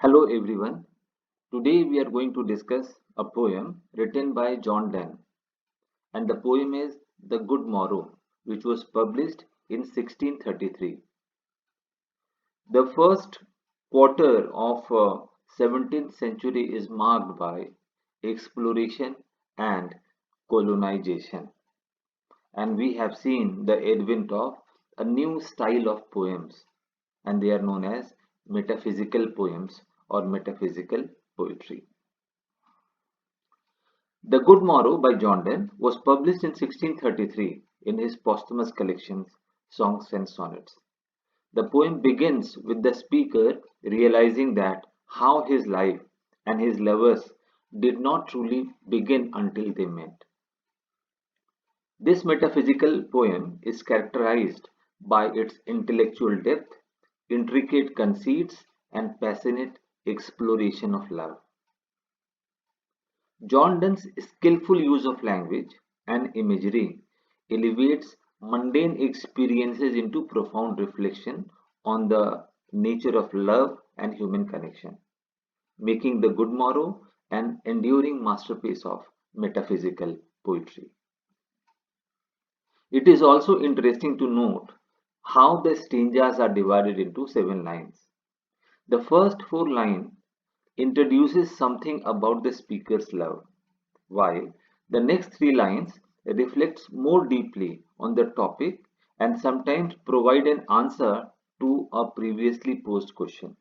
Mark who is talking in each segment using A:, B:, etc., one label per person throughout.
A: Hello everyone. Today we are going to discuss a poem written by Donne, and the poem is The Good-Morrow, which was published in 1633. The first quarter of 17th century is marked by exploration and colonization, and we have seen the advent of a new style of poems, and they are known as metaphysical poems or metaphysical poetry. The Good-Morrow by Donne was published in 1633 in his posthumous collections, Songs and Sonnets. The poem begins with the speaker realizing that how his life and his lovers did not truly begin until they met. This metaphysical poem is characterized by its intellectual depth, intricate conceits, and passionate exploration of love. John Donne's skillful use of language and imagery elevates mundane experiences into profound reflection on the nature of love and human connection, making The Good Morrow an enduring masterpiece of metaphysical poetry. It is also interesting to note how the stanzas are divided into 7 lines. The first 4 lines introduces something about the speaker's love, while the next 3 lines reflects more deeply on the topic and sometimes provide an answer to a previously posed question.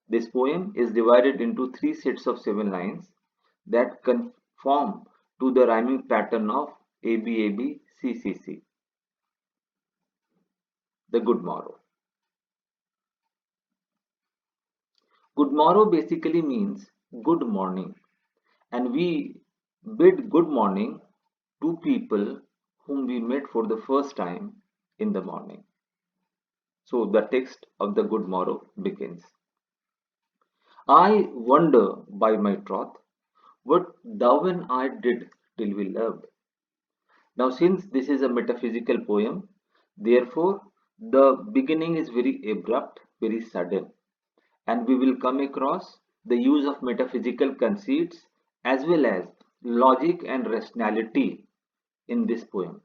A: This poem is divided into 3 sets of 7 lines that conform to the rhyming pattern of ABABCCC. The Good Morrow. Good morrow basically means good morning, and we bid good morning to people whom we met for the first time in the morning. So the text of the Good Morrow begins. I wonder by my troth what thou and I did till we loved. Now, since this is a metaphysical poem, therefore the beginning is very abrupt, very sudden, and we will come across the use of metaphysical conceits as well as logic and rationality in this poem.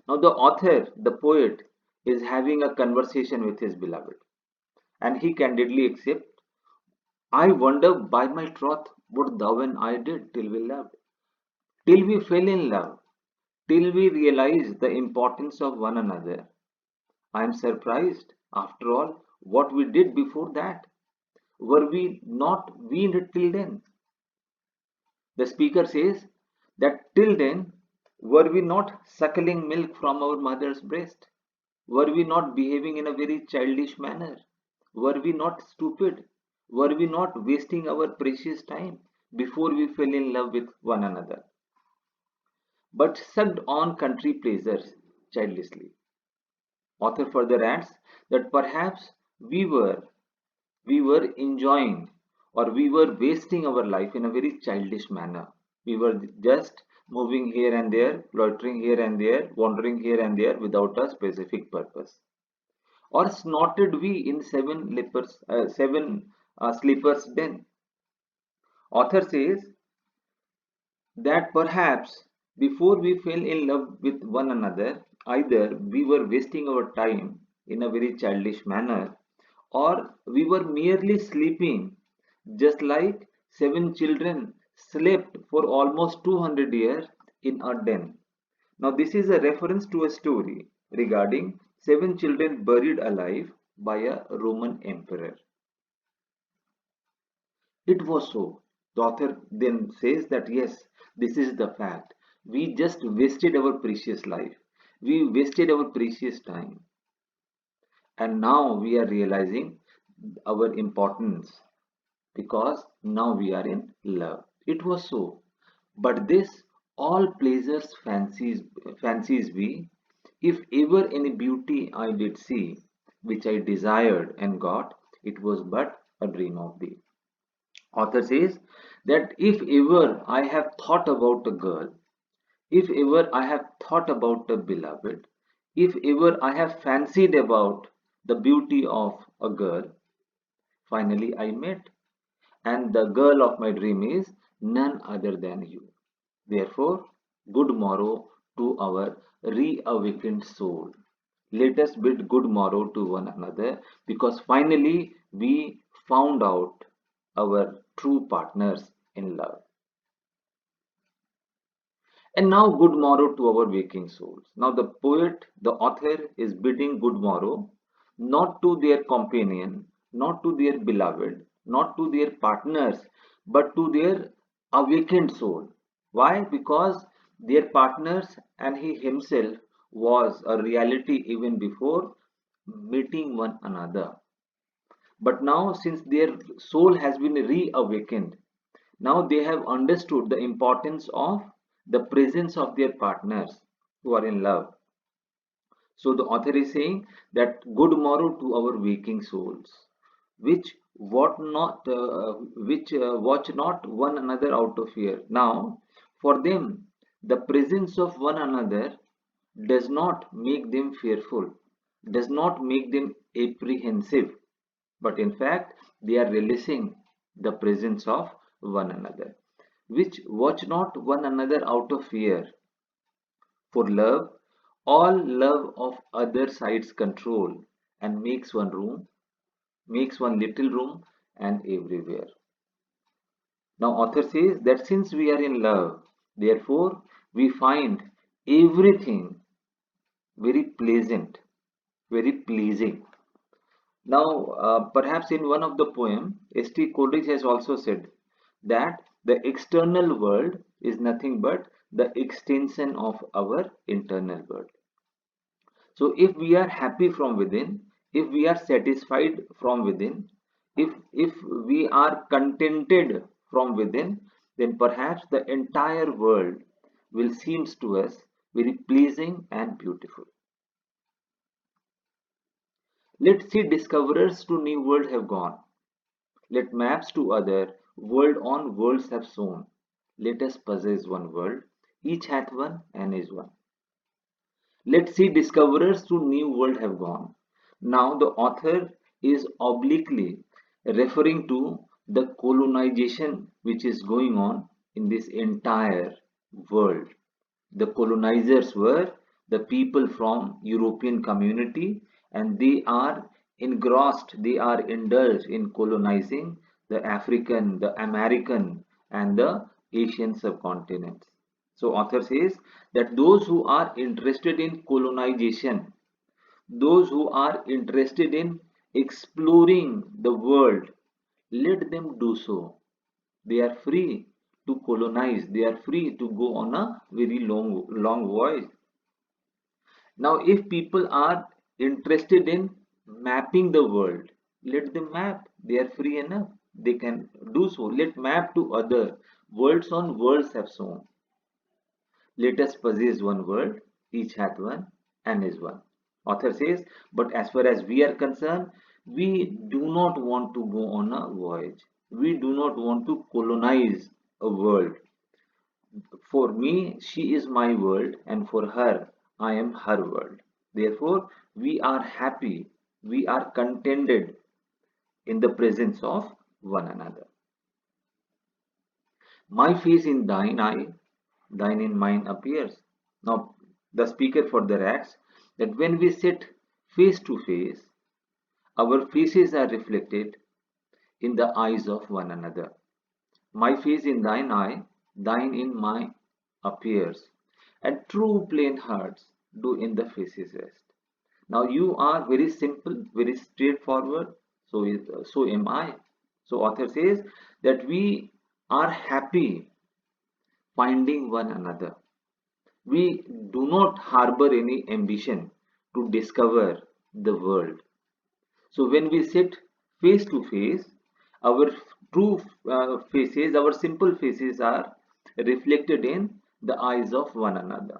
A: Now, the author, the poet, is having a conversation with his beloved, and he candidly accepts, I wonder by my troth what thou and I did till we loved, till we fell in love, till we realized the importance of one another. I am surprised, after all, what we did before that. Were we not weaned till then? The speaker says that till then, were we not suckling milk from our mother's breast? Were we not behaving in a very childish manner? Were we not stupid? Were we not wasting our precious time before we fell in love with one another, but sucked on country pleasures childishly? Author further adds that perhaps we were enjoying or we were wasting our life in a very childish manner. We were just moving here and there, loitering here and there, wandering here and there without a specific purpose. Or snorted we in seven sleepers den? Author says that perhaps before we fell in love with one another, either we were wasting our time in a very childish manner, or we were merely sleeping, just like 7 children slept for almost 200 years in a den. Now, this is a reference to a story regarding 7 children buried alive by a Roman emperor. It was so. The author then says that yes, this is the fact. We just wasted our precious life. We wasted our precious time. And now we are realizing our importance because now we are in love. It was so. But this all pleasures fancies we, if ever any beauty I did see, which I desired and got, it was but a dream of thee. Author says that if ever I have thought about a girl, if ever I have thought about a beloved, if ever I have fancied about the beauty of a girl, finally I met, and the girl of my dream is none other than you. Therefore, good morrow to our reawakened soul. Let us bid good morrow to one another, because finally we found out our true partners in love. And now, good morrow to our waking souls. Now, the poet, the author, is bidding good morrow not to their companion, not to their beloved, not to their partners, but to their awakened soul. Why? Because their partners and he himself was a reality even before meeting one another. But now, since their soul has been reawakened, now they have understood the importance of the presence of their partners who are in love. So the author is saying that good morrow to our waking souls, which watch not one another out of fear. Now, for them, the presence of one another does not make them fearful, does not make them apprehensive, but in fact, they are relishing the presence of one another, which watch not one another out of fear. For love, all love of other sides control, and makes one little room and everywhere. Now, author says that since we are in love, therefore we find everything very pleasant, very pleasing. Now, perhaps in one of the poem, S.T. Coleridge has also said that the external world is nothing but the extension of our internal world. So if we are happy from within, if we are satisfied from within, if we are contented from within, then perhaps the entire world will seems to us very pleasing and beautiful. Let sea discoverers to new world have gone. Let maps to other world on worlds have sown. Let us possess one world, each hath one and is one. Let sea discoverers to new world have gone. Now the author is obliquely referring to the colonization which is going on in this entire world. The colonizers were the people from European community, and they are engrossed, they are indulged in colonizing the African, the American, and the Asian subcontinents. So author says that those who are interested in colonization, those who are interested in exploring the world, let them do so. They are free to colonize, they are free to go on a very long voyage. Now if people are interested in mapping the world, let them map. They are free enough, they can do so. Let map to other worlds on worlds have sown. Let us possess one world, each hath one and is one. Author says, but as far as we are concerned, we do not want to go on a voyage. We do not want to colonize a world. For me, she is my world, and for her, I am her world. Therefore, we are happy, we are contented in the presence of one another. My face in thine eye, thine in mine appears. Now, the speaker further adds that when we sit face to face, our faces are reflected in the eyes of one another. My face in thine eye, thine in mine appears, and true plain hearts do in the faces rest. Now you are very simple, very straightforward, so am I. So author says that we are happy finding one another. We do not harbor any ambition to discover the world. So when we sit face to face, our true faces, our simple faces are reflected in the eyes of one another.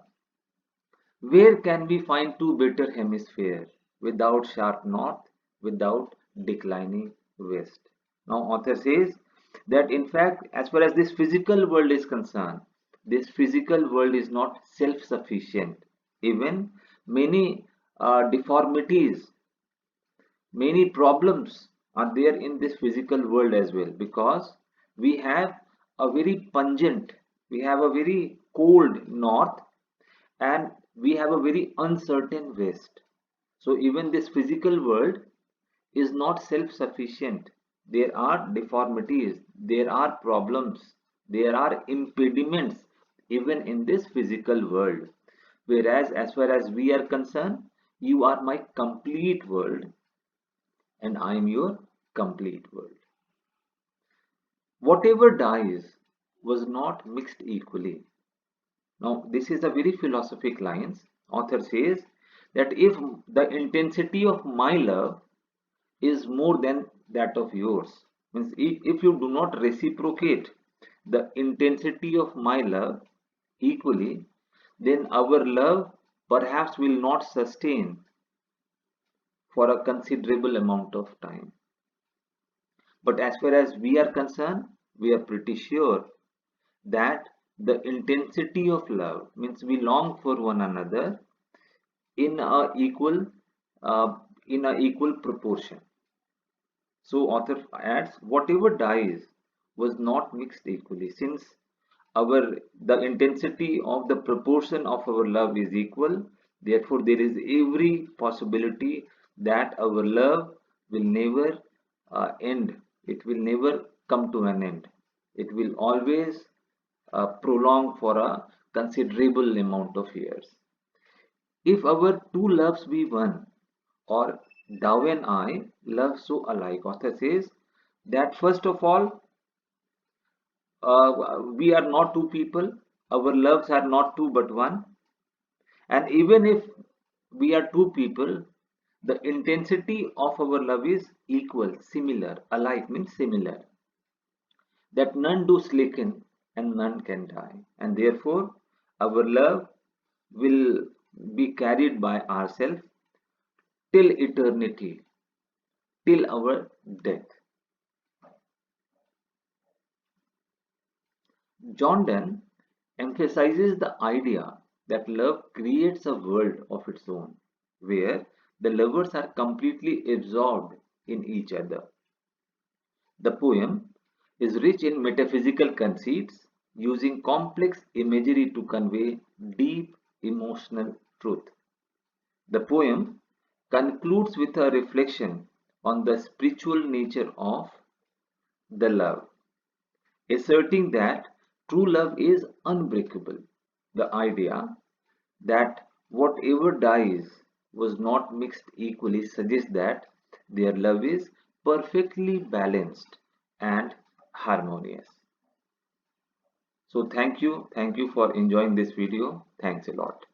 A: Where can we find two better hemisphere without sharp north, without declining west? Now author says that in fact, as far as this physical world is concerned, this physical world is not self-sufficient. Even many deformities, many problems are there in this physical world as well, because we have a very pungent, we have a very cold north, and we have a very uncertain west. So even this physical world is not self-sufficient. There are deformities, there are problems, there are impediments even in this physical world. Whereas as far as we are concerned, you are my complete world and I am your complete world. Whatever dies was not mixed equally. Now, this is a very philosophic lines. Author says that if the intensity of my love is more than that of yours, means if you do not reciprocate the intensity of my love equally, then our love perhaps will not sustain for a considerable amount of time. But as far as we are concerned, we are pretty sure that the intensity of love means we long for one another in a equal uh, in a equal proportion. So author adds, whatever dies was not mixed equally, since our the intensity of the proportion of our love is equal. Therefore, there is every possibility that our love will never end. It will never come to an end. It will always prolong for a considerable amount of years. If our two loves be one, or thou and I love so alike, author says that first of all, we are not two people, our loves are not two but one, and even if we are two people, the intensity of our love is equal, similar. Alike means similar, that none do slacken and none can die, and therefore our love will be carried by ourselves till eternity, till our death. John Donne emphasizes the idea that love creates a world of its own, where the lovers are completely absorbed in each other. The poem is rich in metaphysical conceits, using complex imagery to convey deep emotional truth. The poem concludes with a reflection on the spiritual nature of the love, asserting that true love is unbreakable. The idea that whatever dies was not mixed equally suggests that their love is perfectly balanced and harmonious. So thank you for enjoying this video. Thanks a lot.